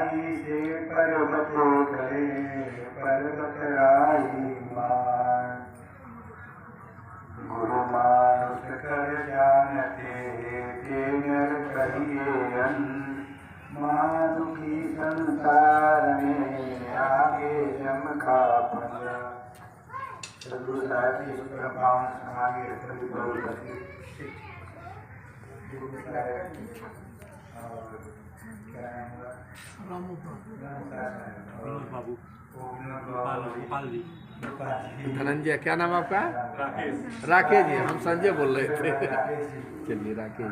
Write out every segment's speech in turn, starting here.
आई से पर्वत करे पर्वत राई मार गुरु मानुष कर जानते ते नर कहिए मानुषी संसार में आगे जम खा पंजा। सदगुरु साहब की प्रभाव समागे सभी बहुत धनंजय, क्या नाम आपका? राकेश जी। हम संजय बोल रहे थे। चलिए राकेश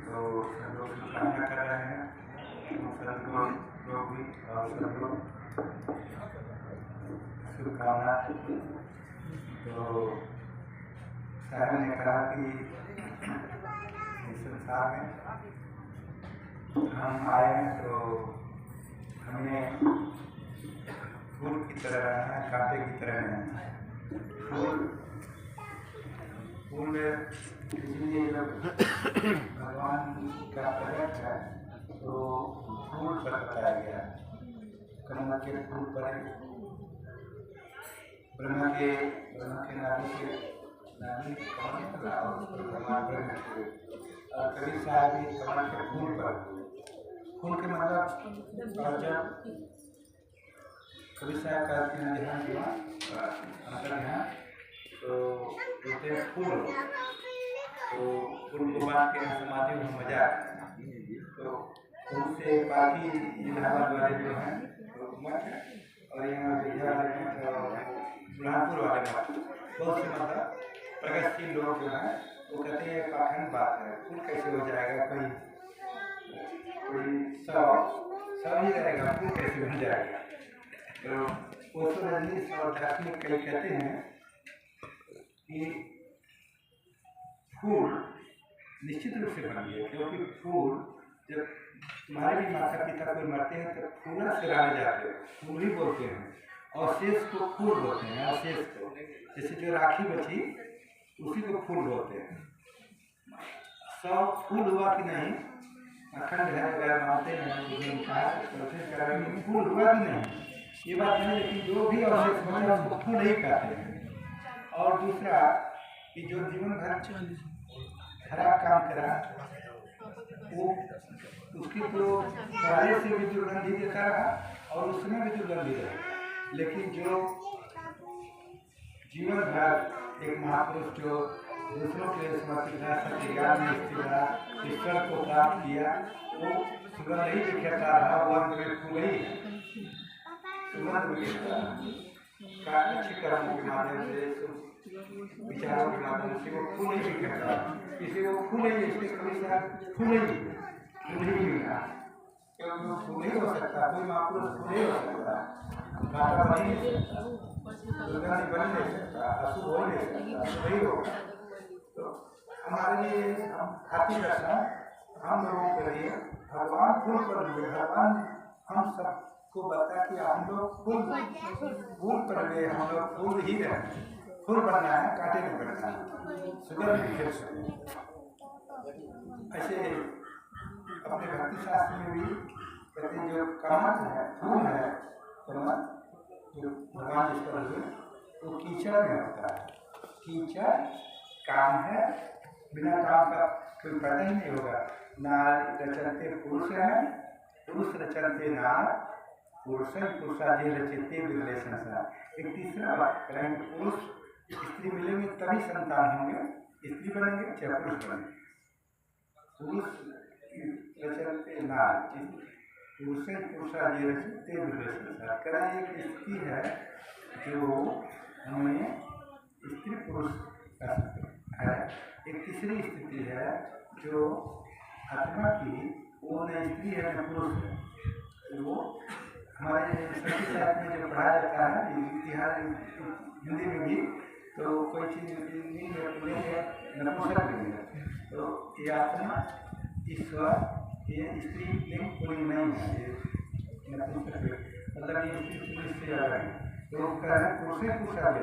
तो सब लोग शुभकामना कर रहे हैं, लोग भी और सब लोग शुभकामना। तो साहब ने कहा कि इस संसार में हम आए हैं तो हमें फूल की तरह रहना है, कांटे की तरह रहना है। फूल इसलिए जब भगवान का प्रकट है तो फूल पर बताया गया। कमल के फूल पर ब्रह्मा के नाभि से भगवान ब्रह्म के और कबीर साहब भी कमल के फूल पर। फूल के मतलब और जब कबीर साहब कहते हैं ध्यान दिया अंतर ध्यान तो कहते हैं फूल। तो फूल को बात के समाधि में मजा तो उनसे बाकी इलाहाबाद वाले जो हैं मठ और यहाँ विद्यालय में बुरहानपुर वाले मठ बहुत से मतलब प्रगतिशील लोग जो हैं वो कहते हैं पाखंड बात है, फूल कैसे हो जाएगा, कोई सौ ही रहेगा, फूल कैसे बन जाएगा। तो वो तो रजनीश और दार्शनिक कई कहते हैं कि फूल निश्चित रूप से बनिए, क्योंकि फूल जब तुम्हारे भी माता पिता कोई मरते हैं तो फूल से राने जाते हो, फूल ही बोलते हैं। और शेष को फूल बोलते हैं, और शेष को जैसे जो राखी बची उसी को फूल बोलते हैं। सब फूल हुआ कि नहीं, अखंड है अगर मानते हैं फूल हुआ कि नहीं ये बात नहीं, लेकिन जो भी अवशेष बने उसको फूल ही कहते हैं। और दूसरा कि जो जीवन भर खराब काम करा वो उसकी तो पहले से भी दुर्गंधी देता रहा और उसमें भी दुर्गंधी रहा। लेकिन जो जीवन भर एक महापुरुष जो दूसरों के समर्पित रहा, सत्य ज्ञान में स्थिर रहा, ईश्वर को प्राप्त किया, वो सुगंध ही बिखेरता रहा। वो अंत में फूल ही सुगंध बिखेरता रहा। अच्छी कर्मों के माध्यम से विचारों के माध्यम से वो फूल ही बिखेरता रहा। किसी को फूल ही इसलिए कभी साथ फूल ही मिला, क्योंकि वो फूल ही हो सकता, कोई महापुरुष फूल ही हो सकता, कांटा बन ही नहीं सकता, दुर्गंध बन नहीं सकता, अशुभ हो नहीं सकता, वही होगा। तो हमारे लिए हम खाती रखना हम लोगों के लिए भगवान फूल पर हुए, भगवान हम सबको बता कि हम लोग फूल पर हुए, हम लोग फूल ही रहे, फूल बनना है, कांटे नहीं बनना है, सुगंध बिखेर सकते। ऐसे अपने भक्ति शास्त्र में भी कहते जो कमल है, फूल है, कमल जो भगवान जिस पर हुए वो कीचड़ में होता है। कीचड़ काम है, बिना काम का कोई पैदा ही नहीं होगा। नार रचनते पुरुष है, पुरुष रचनते नार, पुरुष पुरुषाधि रचते बिगड़े संसार। एक तीसरा बात करेंगे, पुरुष स्त्री मिलेंगे तभी संतान होंगे, स्त्री बनेंगे चाहे पुरुष बनेंगे। पुरुष रचनते नार, पुरुष पुरुषाधि रचते बिगड़े संसार। करें एक स्थिति है जो हमें स्त्री पुरुष है, एक तीसरी स्थिति है जो आत्मा की, वो न स्त्री है न पुरुष है। वो हमारे सभी साथ में जो पढ़ाया जाता है इतिहास हिंदी में भी, तो कोई चीज़ नहीं है, पूरे है नपुंसक नहीं है। तो ये आत्मा ईश्वर ये स्त्री लिंग कोई नहीं है, ये नपुंसक मतलब ये स्त्री पुरुष से अलग है। तो कह रहे पुरुष पुरुषाधि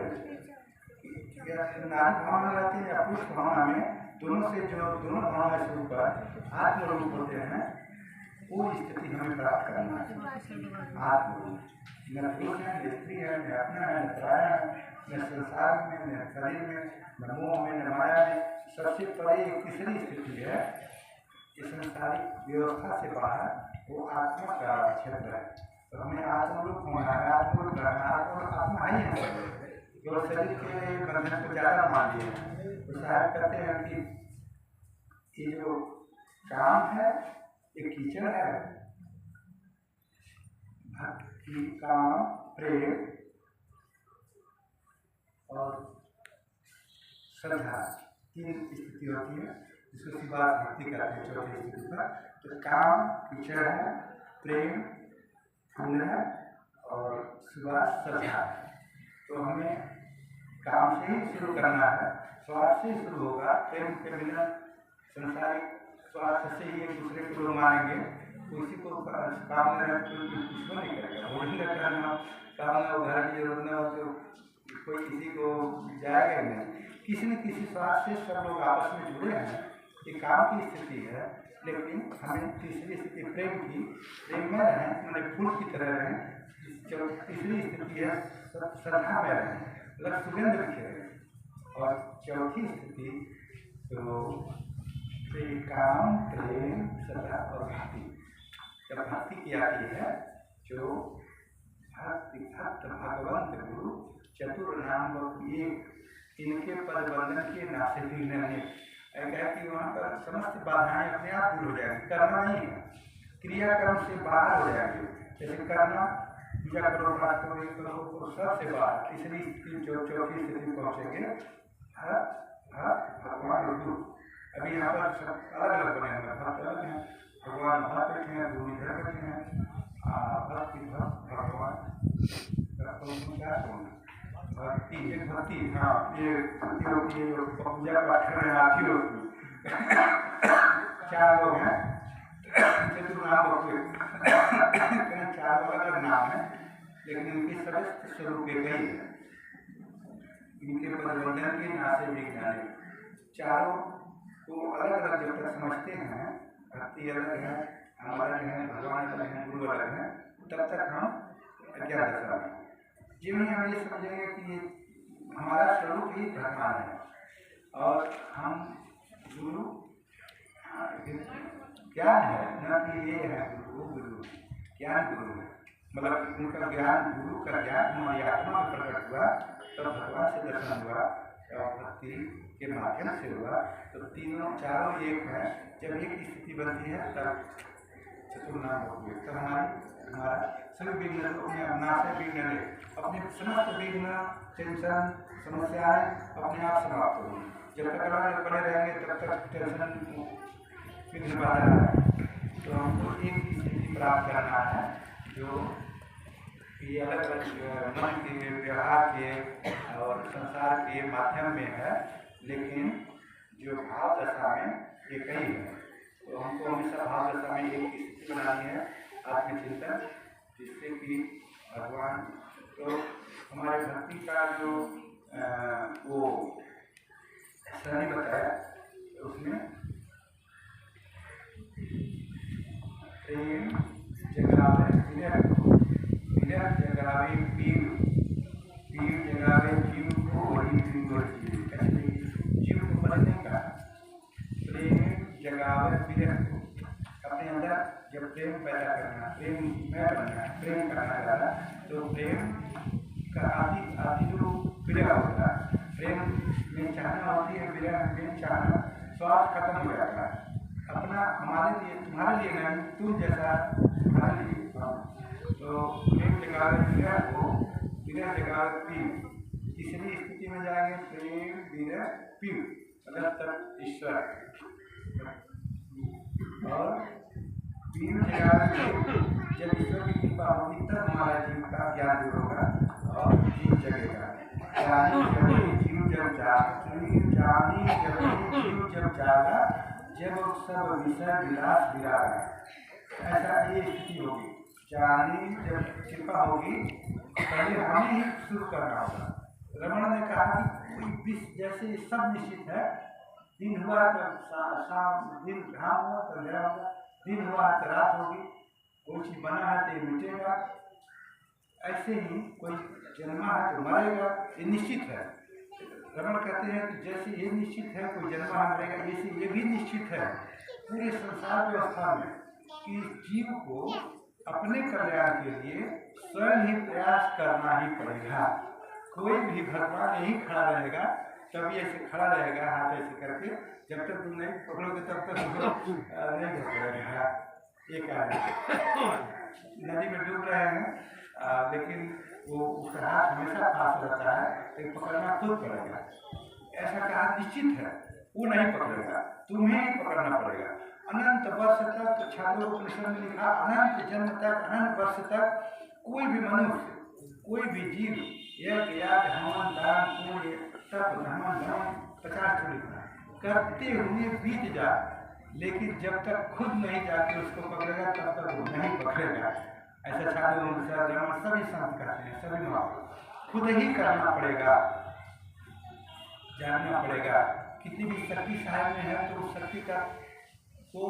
नारी भावना रहती है या पुरुष भावना में, दोनों से जो दोनों भावना से ऊपर आत्मरूप होते हैं, वो स्थिति हमें प्राप्त करना है। आत्मरूप न पुरुष है, न स्त्री है, न अपना है, न पराया है, न संसार में, न शरीर में, न मोह में, न माया में। सबसे परे एक तीसरी स्थिति है, इस संसारिक व्यवस्था से बाहर, वो आत्मा का क्षेत्र है। तो हमें आत्मरूप होना है, आत्मरूप रहना, आत्मा ही है। जो शरीर के बंधन को ज़्यादा मान लिए तो साहब कहते हैं कि ये जो काम है ये कीचड़ है। भक्ति, काम, प्रेम और श्रद्धा, तीन स्थिति होती है जिसको शिवास भक्ति कहते हैं। चौथी स्थिति पर तो काम कीचड़ है, प्रेम फूल है और शिवास श्रद्धा है। तो हमें काम से ही शुरू करना है, स्वार्थ से ही शुरू होगा। प्रेम के बिना संसारिक स्वार्थ से ही एक दूसरे को लोग मानेंगे, उसी को काम में रह कुछ नहीं करेगा। वो नहीं करना काम में उधार की जरूरत न हो तो कोई किसी को जाएगा नहीं। किसी न किसी स्वार्थ से सब लोग आपस में जुड़े हैं, ये काम की स्थिति है। लेकिन हमें तीसरी स्थिति प्रेम की, प्रेम में रहें, मैंने फूल की तरह रहें। जो तीसरी स्थिति है श्रद्धा में रहें, मतलब सुगंध बिखेरे। और चौथी स्थिति तो काम, प्रेम, श्रद्धा और भक्ति। जब भक्ति की आती है, जो भक्त भगवंत गुरु चतुर नाम ये इनके पद बंधन के नासे भी नहीं है कि वहाँ पर समस्त बाधाएं अपने आप दूर हो जाएंगी। करना नहीं है, क्रियाक्रम से बाहर हो जाएंगे। जैसे करना, पूजा करो, पाठ करो, ये करो, तो सबसे बाहर तीसरी चौथी स्थिति पहुँचेंगे। भगवान और गुरु अभी यहाँ पर सब अलग अलग बने हुए हैं। भगवान वहाँ बैठे हैं, गुरु इधर बैठे हैं। भगवान भक्ति, ये भक्ति, हाँ ये भक्ति होती है जो पूजा पाठ कर रहे हैं, आती होती चार लोग हैं, चतुर्नाम होते चार अलग नाम है, लेकिन इनके समस्त स्वरूप एक ही है। इनके परिवर्तन के नासे भी ज्ञानी, चारों को अलग अलग जब तक समझते हैं, भक्ति अलग है, हम अलग हैं, भगवान अलग हैं, गुरु अलग हैं, तब तक हम अज्ञात दशा में। जिन्हें हम ये समझेंगे कि ये हमारा स्वरूप ही भगवान है और हम गुरु ज्ञान है, न कि ये है गुरु, ज्ञान गुरु है। मतलब उनका ज्ञान, गुरु का ज्ञान हमारी आत्मा में प्रकट हुआ, तब भगवान से दर्शन हुआ और भक्ति के माध्यम से हुआ। तो तीनों चारों एक है। जब एक स्थिति बनती है तब चतुर्नाम होती है। तब हमारा सभी विघ्न अपने नाश विघ्न ले, अपने समस्त विघ्न, टेंशन, समस्याएं अपने आप समाप्त होगी। जब तक अलग बने रहेंगे तब तक टेंशन विघ्न बाधा है। तो हमको एक स्थिति प्राप्त करना है जो ये अलग अलग मन के, व्यवहार के और संसार के माध्यम में है, लेकिन जो भाव दशा में एक ही है। तो हमको हमेशा भाव दशा में एक स्थिति बनानी है, आत्मचिंतन, जिससे कि भगवान तो हमारे भक्ति का जो वो शनि बताया, उसमें प्रेम जगावे विनय, विनय जगावे पीर, पीर जगावे जीव को, वही जीव को जीव को बदलने का। प्रेम जगावे विनय को, अपने अंदर जब प्रेम पैदा करना, प्रेम में बनना, प्रेम करना ज़्यादा, तो प्रेम का आदि जो विरह होता है, प्रेम में चाहना होती है, विरह में चाहना, स्वार्थ खत्म हो जाता है। अपना हमारे लिए, तुम्हारे लिए नहीं, तुम जैसा तुम्हारे लिए। तो प्रेम जगावे विरह को, विरह जगावे पीर, तीसरी स्थिति में जाएंगे प्रेम विरह पीर, मतलब तक ईश्वर। और पीर जगावे, जब ईश्वर की कृपा होगी तब हमारा जीव का ज्ञान दूर होगा और जीव जगेगा। जीव जब जागा, जब सब विषय विलास विरागा, ऐसा ये स्थिति होगी। जानी जब कृपा होगी, पहले हमें ही शुरू करना होगा। रमण ने कहा कि कोई विष जैसे सब निश्चित है। दिन हुआ तो शाम, दिन घाम हुआ तो अंधेरा होगा, दिन हुआ तो रात होगी, कोई चीज बना है तो ये मिटेगा। ऐसे ही कोई जन्मा है तो मरेगा, ये निश्चित है। रमण कहते हैं कि जैसे ये निश्चित है कोई जन्मा है मरेगा, जैसे ये भी निश्चित है पूरे संसार व्यवस्था में कि जीव को अपने कल्याण के लिए स्वयं ही प्रयास करना ही पड़ेगा। कोई भी भगवान यही खड़ा रहेगा, तभी ऐसे खड़ा रहेगा हाथ ऐसे करके, जब तक तुम नहीं पकड़ोगे तब तक नहीं पकड़ेगा। ये कारण नदी में डूब रहे हैं लेकिन वो उसका हाथ हमेशा पास रहता है, लेकिन पकड़ना खुद पड़ेगा। ऐसा कहा निश्चित है, वो नहीं पकड़ेगा, तुम्हें ही पकड़ना पड़ेगा। अनंत वर्ष तक छात्रोपनिषद में लिखा, अनंत जन्म तक, अनंत वर्ष तक कोई भी मनुष्य, कोई भी जीव यज्ञ याग हवन दान पुण्य तप धर्म धर्म 50 लिखना करते हुए बीत जा, लेकिन जब तक खुद नहीं जाके उसको पकड़ेगा तब तक वो नहीं पकड़ेगा। ऐसा छात्र सभी संत कहते हैं, सभी माँ खुद ही करना पड़ेगा, जानना पड़ेगा। कितनी भी शक्ति साहब में है तो उस शक्ति का तो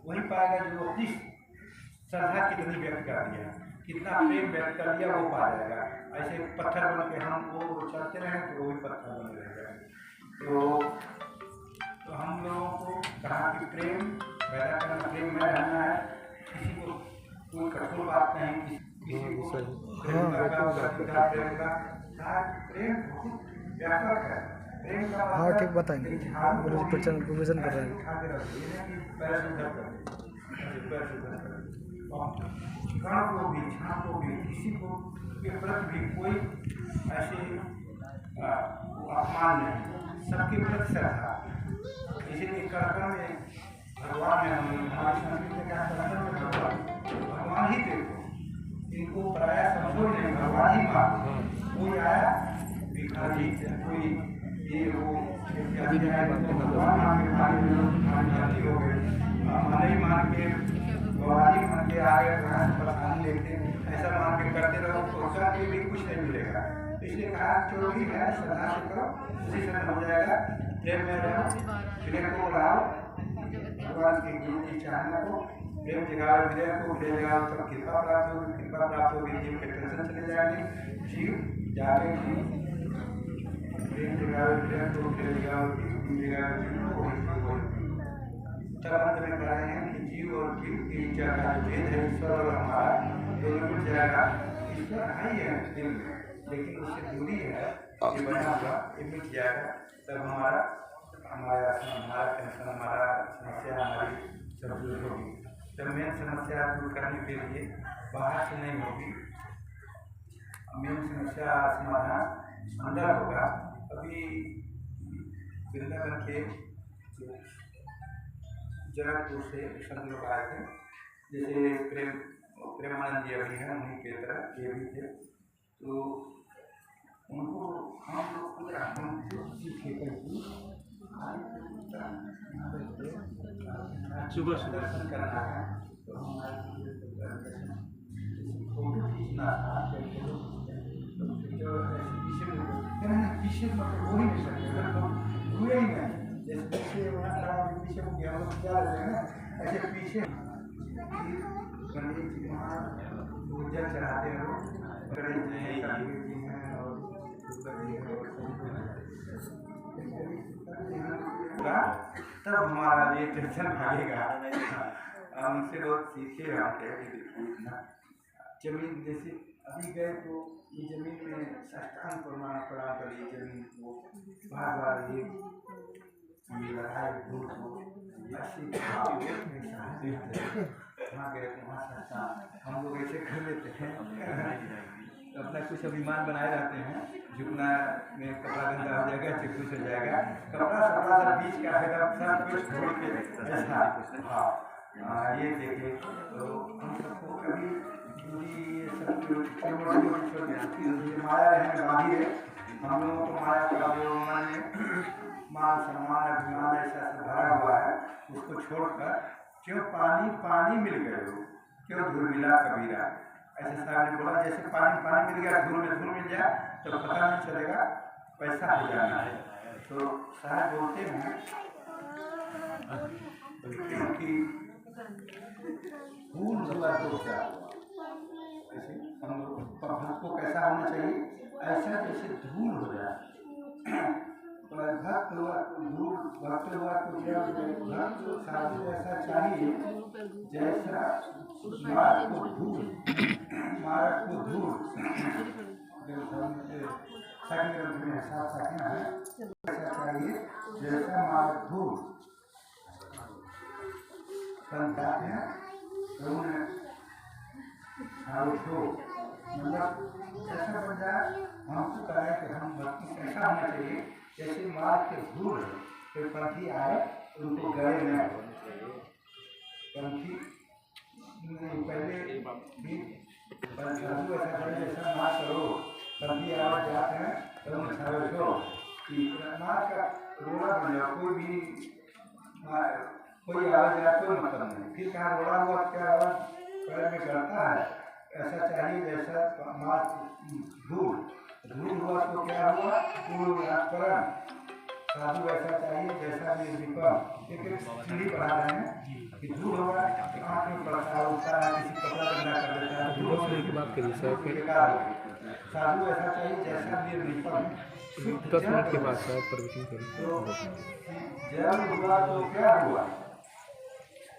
वही पाएगा जो अपनी श्रद्धा कितनी व्यक्त कर दिया, कितना प्रेम व्यक्त कर दिया वो पा जाएगा। ऐसे पत्थर बन के हम वो चलते रहे तो वही पत्थर बन रहेगा। तो हम लोगों को कहा कि प्रेम पैदा करना, प्रेम में रहना है, किसी को कोई कठोर बात नहीं, किसी को प्रेम का प्रेम बहुत व्यापक है। प्रेम का हाँ ठीक बताएंगे, प्रोविजन कर रहे हैं। कण को भी, छां को भी, किसी को के प्रति भी कोई ऐसे अपमान नहीं, सबके प्रति श्रद्धा। इसीलिए कर्म में भगवान है, हमारी संस्कृति में क्या भगवान ही देखो, इनको प्राय समझो नहीं, भगवान ही मानो। कोई आया भिखारी, कोई ये वो भगवान मान के हो गए, मन ही मान के भगवान ही मान के आ गए, परेशानी लेके ऐसा मान के करते रहो तो उसका भी कुछ नहीं मिलेगा। इसलिए कहा जो भी है श्रद्धा से करो, उसी से हो जाएगा। प्रेम में रहो, प्रेम को बढ़ाओ, भगवान की गिनती चाहना को प्रेम जगाओ, विनय को प्रेम जगाओ, तब कृपा प्राप्त होगी, कृपा प्राप्त होगी, जीव के टेंशन चले जाएंगे, जीव जाके प्रेम जगाओ, विनय को प्रेम जगाओ, जगाओ जीव को तब अंत में कह रहे हैं कि जीव और जीव के बीच का जो भेद है ईश्वर और हमारा दोनों मिल जाएगा। ईश्वर है ही है दिल में, लेकिन उससे दूरी है ये बना हुआ, ये मिट जाएगा। तब हमारा टेंशन, हमारा समस्या, हमारी सब दूर होगी। तब मेन समस्या दूर करने के लिए बाहर से नहीं होगी, मेन समस्या समाधान अंदर होगा। अभी वृंदावन के जनकपुर से संत लोग आए थे, जैसे प्रेमानंद जी अभी हैं, उन्हीं के तरह ये भी थे। तो उनको हम लोग पूरा सीखे सुबह सुबह दर्शन करना है तो हमारे फोटो खींचना था, पीछे मतलब हो ही नहीं सकते, हुए ही नहीं। जैसे पीछे पीछे हम लोग क्या रहते हैं ना, ऐसे पीछे गणेश जी वहाँ पूजन चढ़ाते हैं लोग, गणेश जी हैं और तब हमारा ये टेंशन भागेगा। उनसे बहुत सीखे हम जमीन जैसे अभी गए तो ये जमीन में साष्टांग प्रणाम कर ये जमीन को बार बार ये लगाए भूल को ऐसे वहाँ गए तो वहाँ साष्टांग हम लोग ऐसे कर लेते हैं, तो अपना कुछ अभिमान बनाए रहते हैं। झुकना में कपड़ा गंदा हो जाएगा, चिपकुछ हो जाएगा, कपड़ा सपड़ा बीच का है सब कुछ छोड़ के ऐसा। हाँ ये देखिए, तो हम सबको कभी दूरी सब माया रहने बाकी है। हम लोगों को माया का जो मन में मान सम्मान अभिमान ऐसा सब भरा हुआ है, उसको छोड़कर क्यों पानी मिल गए हो, क्यों धूल मिला कबीरा, ऐसे साहब ने बोला। जैसे पानी मिल गया, धूल में धूल मिल जाए तो पता नहीं चलेगा पैसा हो जाना है। तो साहब बोलते हैं कि भूल हुआ तो क्या हुआ, ऐसे हम लोग भक्त को कैसा होना चाहिए, ऐसा जैसे धूल हो जाए। भक्त हुआ तो धूल, भक्त हुआ तो क्या, भक्त साधु ऐसा चाहिए जैसा मार्ग को धूल, मार्ग को धूल, साखी ग्रंथ में साफ साखियां है, ऐसा चाहिए जैसा मार्ग धूल संताप है मतलब ऐसा बन जाए। हमको कहा कि हम भक्ति कैसा होना चाहिए, जैसे मार्ग के धूल कोई पंथी आए उनको गए न पंथी पहले भी साधु ऐसा करें जैसा मार्ग करो, पंथी आवाज जाते हैं तो छावे छो कि मार्ग का रोड़ा बन जाओ, कोई आवाज या कोई मतलब नहीं, फिर कहाँ रोड़ा हुआ क्या आवाज पैर में करता है, ऐसा चाहिए जैसा मार्ग धूल, धूल हुआ तो क्या हुआ पूर्ण साधु ऐसा चाहिए जैसा भी विपम। एक सीढ़ी बढ़ा रहे हैं कि धूल होगा आँख में पड़ता है, उठता है, किसी कपड़ा गंदा कर देता है, धूल होने की बात करिए सर। साधु ऐसा चाहिए जैसा भी विपम। 10 मिनट के बाद सर प्रवचन करें। जब हुआ तो क्या हुआ,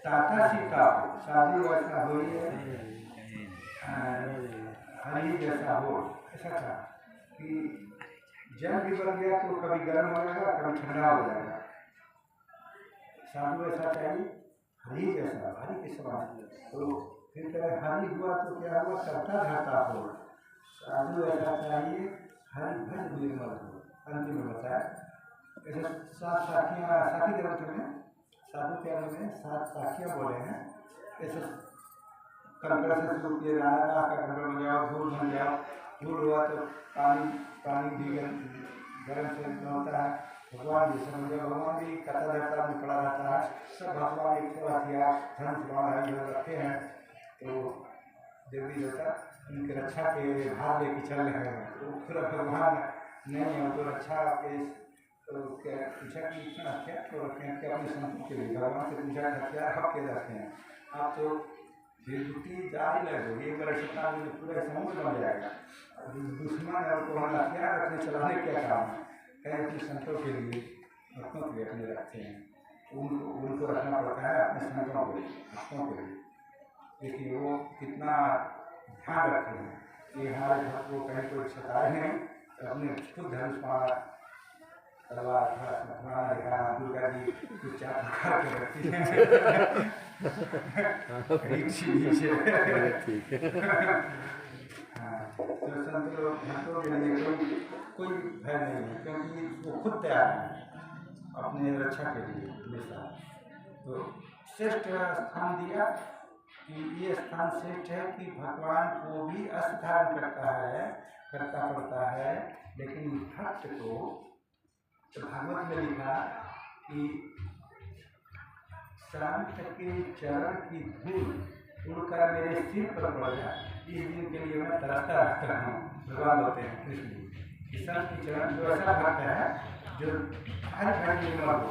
टाटा सीता साधु ऐसा हो हरी जैसा हो, ऐसा था कि जल भी बन गया तो कभी गर्म हो जाएगा कभी ठंडा हो जाएगा। साधु ऐसा चाहिए हरी जैसा, हरी के समान। तो फिर कहे हरी हुआ तो क्या हुआ, करता धरता हो। साधु ऐसा चाहिए हरि भज निर्मल हो। अंतिम में बताया ऐसे 7 साखियाँ, साखी ग्रंथ में साधु के अंदर में 7 साखियाँ बोले हैं। ऐसे कंकड़ से शुरू किए, राह का कंकड़ बन जाओ, धूल बन जाओ, धूल हुआ तो पानी भी गर्म से होता है। भगवान जी समझो, भगवान भी कथा देवता में पड़ा रहता है, सब भगवान एक सेवा किया, धन भाई रखे हैं, तो देवी देवता उनकी रक्षा के भार लेके चल रहे हैं। तो फिर भगवान नहीं है तो रक्षा के तो क्या पूछा कि इतना क्या तो रखे हैं कि अपने संतों के लिए, भगवान से पूछा क्या हक के रखे हैं आप, तो ड्यूटी जारी लगो, एक बार सत्ता में पूरा समुद्र बन जाएगा। दुश्मन है तो हम हथियार रखने चलाने क्या काम है, कहीं अपने संतों के लिए भक्तों के लिए अपने रखते हैं, उनको रखना पड़ता है अपने संतों के लिए, भक्तों के लिए। देखिए वो कितना ध्यान रखते हैं कि हमारे भक्त को कहीं कोई सताए नहीं, तो अपने खुद धनुष मारा तलवार पुराना दिखाना, दुर्गा जी कुछ चार प्रकार के रखती हैं। ठीक है। हाँ, तो संत लोग भक्तों के लिए कोई भय नहीं है, क्योंकि वो खुद तैयार है अपने रक्षा के लिए हमेशा। तो श्रेष्ठ स्थान दिया कि ये स्थान श्रेष्ठ है कि भगवान को भी अस्धारण करता पड़ता है, लेकिन भक्त को तो भागवत में लिखा कि शांत के चरण की धूल उड़कर मेरे सिर पर पड़ जाए, इस दिन के लिए मैं तरसता रहता हूँ। भगवान होते हैं कृष्ण जी, शांत की चरण जो ऐसा भक्त है जो हर भक्त निर्मल हो,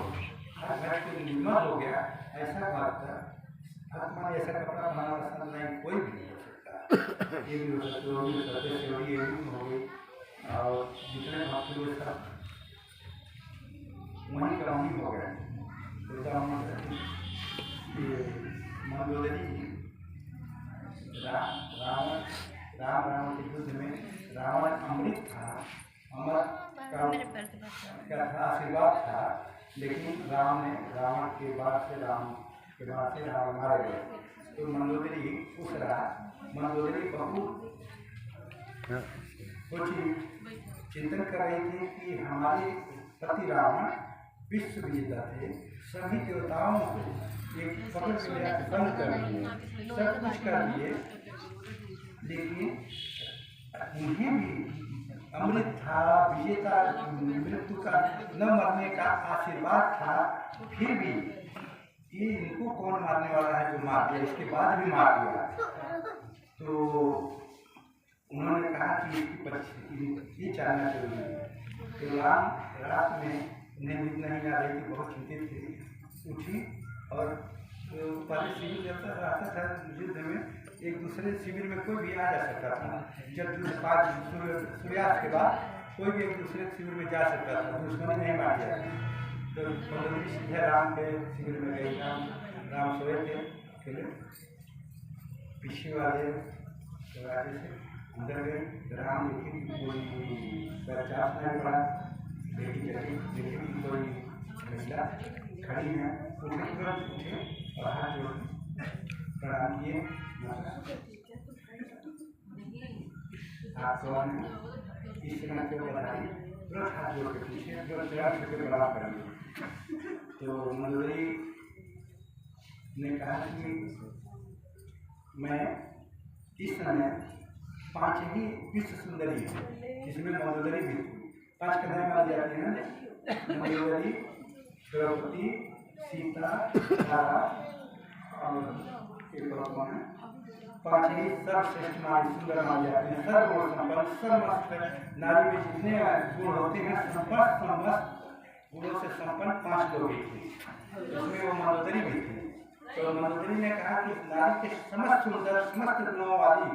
हर भक्त निर्मल हो गया, ऐसा भक्त आत्मा ने ऐसा कपड़ा बनाना पसंद नहीं, कोई भी नहीं हो सकता। ये भी हो सकते, वो भी हो सकते, ये भी हो गई, और जितने भक्त हुए सब वहीं का वहीं हो गए। मंदोदरी रावण के युद्ध में रावण अमृत था, अमृत का आशीर्वाद था, लेकिन रावण के बाद से रावण मारे गए। तो मंदोदरी खुश रहा। मंदोदरी बहुत कुछ चिंतन कर रही थी कि हमारे पति रावण विश्व विजेता थे, सभी देवताओं को एक पकड़ के लिए बंद कर दिए, सब कुछ कर दिए, लेकिन उन्हें भी अमृत था, विजेता, मृत्यु का न मरने का आशीर्वाद था, फिर भी ये इनको कौन मारने वाला है जो मार दिया, इसके बाद भी मार दिया। तो उन्होंने कहा कि इसकी परिस्थिति ये जानना जरूरी है। तो रात में उन्हें नींद नहीं आ रही थी, बहुत चिंतित थी। उठी और पहले शिविर जब रहता था युद्ध में, एक दूसरे शिविर में कोई भी आ जा सकता था। जब सूर्यास्त के बाद कोई भी एक दूसरे शिविर में जा सकता था, दुश्मनी नहीं मार जाती। तो मंडोदरी सीधे राम के शिविर में गई। राम सोए थे अकेले, पीछे वाले दरवाजे से अंदर गई। राम देखी कि कोई चाप नहीं पड़ा, देखी कि कोई महिला खड़ी है। उठे और हाथ जोड़ प्रणाम किए। आप कौन है? इस तरह के बताइए, तुरंत हाथ जोड़ के पूछे, तुरंत चरण छू के प्रणाम करेंगे। तो मंडोदरी ने कहा कि मैं इस समय 5 ही विश्व सुंदरी है, जिसमें मंडोदरी भी 5 कन्याएं मानी जाती हैं। मंडोदरी, द्रौपदी, सीता, तारा और एक और कौन है? 5 ही सर्वश्रेष्ठ नारी, सुंदर मानी जाती हैं। सर्वगुण संपन्न, सर्वमस्त नारी में जितने गुण होते हैं, समस्त गुणों से संपन्न 5 लोग ही थे, उसमें वो मंडोदरी भी थी। तो मंडोदरी ने कहा कि नारी के समस्त सुंदर, समस्त गुणों वाली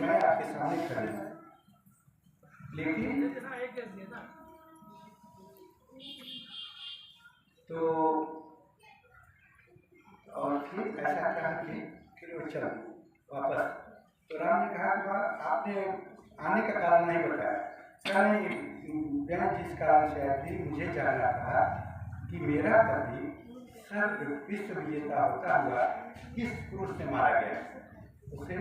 मैं आपके सामने खड़ी हूँ, लेकिन तो और फिर ऐसा कहा कि फिर वो चल वापस। तो राम ने कहा कि आपने आने का कारण नहीं बताया। जिस कारण से आई थी, मुझे जानना था कि मेरा पति सर्व विश्व विजेता होता हुआ किस पुरुष से मारा गया, उसे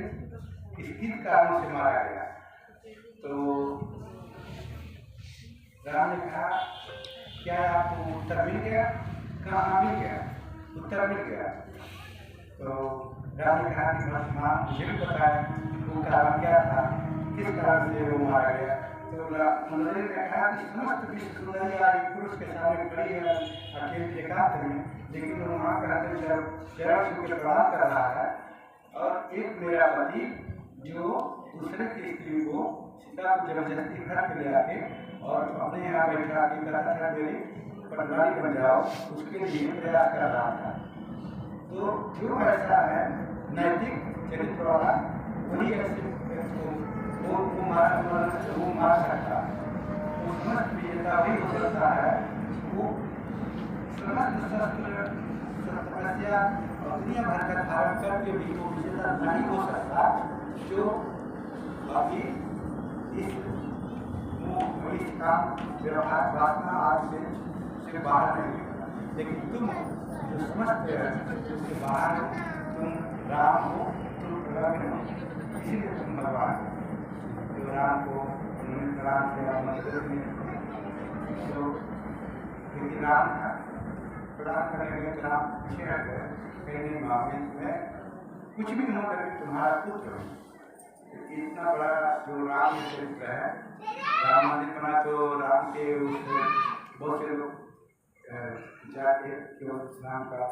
किस कारण से मारा गया। तो राम ने कहा, क्या आपको उत्तर मिल गया? कहाँ मिल गया? उत्तर मिल गया। तो राम ने कहा कि माँ मुझे भी बताया वो कारण क्या था, किस कारण से वो मारा गया। तो मंडोदरी ने कहा कि समस्त विश्व सुंदरी एक पुरुष के सामने खड़ी है अकेले एकांत में, लेकिन वो वहाँ कहते चरण छू के प्रणाम कर रहा है। और एक मेरा पति जो दूसरे की स्त्री को सीता को जबरदस्ती घर पे ले आके और अपने यहाँ बैठा के कहता था मेरी पटवारी बन जाओ, उसके लिए प्रयास कर रहा था। तो जो ऐसा है नैतिक चरित्र वाला, वही ऐसे वो मार सकता है। वो समस्त विजेता वही हो सकता है, वो समस्त शस्त्र तपस्या और दुनिया भर का धारण करके भी वो विजेता नहीं हो सकता, जो अभी इस काम व्यवहार वासना आदि से बाहर नहीं है। लेकिन तुम जो समस्त उसके बाहर हो, तुम राम हो, तुम प्रभु हो, इसीलिए तुम भगवान हो। तो राम को उन्होंने प्रणाम किया मंदिर में। तो लेकिन राम था प्रणाम करने में राम पीछे हट गए, कहने मामले में कुछ भी न करके तुम्हारा पुत्र हो। इतना बड़ा जो राम चरित्र है, राम मंदिर बना तो राम के उस बहुत से लोग जाके केवल राम का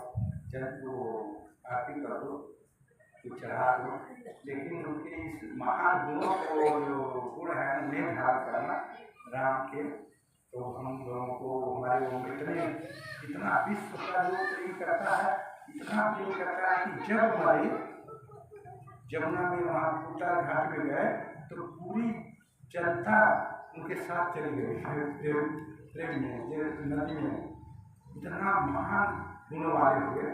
जन्म को आरती कर दो, चढ़ा दो, लेकिन उनके इस महान गुणों को जो गुण है उन्हें धारण करना राम के, तो हम लोगों को हमारे लोग इतना विश्व का लोग प्रेम करता है, इतना प्रेम करता है कि जब हमारे जमुना में वहाँ पूता घाट में गए तो पूरी जनता उनके साथ चली गई प्रेम में, नदी में। इतना महान गुणों वाले हुए,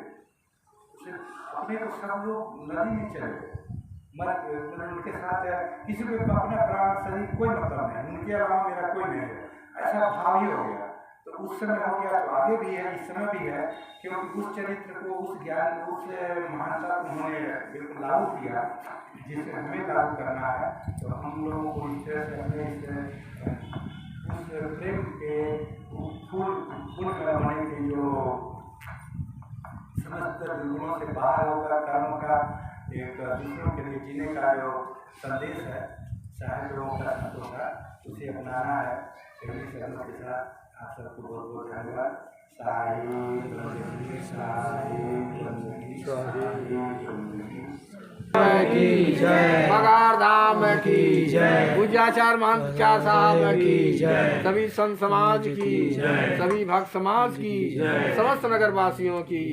अपने को सब लोग नदी में चले गए, उनके साथ किसी को अपना प्राण शरीर कोई मतलब नहीं, उनके अलावा मेरा कोई नहीं है, ऐसा भाव ही हो गया। तो उस समय हो गया, तो आगे भी है, इस समय भी है, क्योंकि उस चरित्र को, उस ज्ञान, उस महानता को उन्होंने बिल्कुल लागू किया जिसे हमें लागू करना है। तो हम लोगों को इस तरह से अपने उस प्रेम के फूल होने के जो समस्त दुर्गुणों से बाहर होकर कर्मों का एक दूसरों के लिए जीने का जो संदेश है, सारे लोगों का संतोष का, उसे अपनाना है। के साथ आप सबको बहुत बहुत धन्यवाद। की जय, मगार धाम की जय, पूज्याचार्य महंत साहब की जय, सभी संत समाज की सभी भक्त समाज की समस्त नगर वासियों की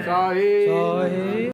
साहे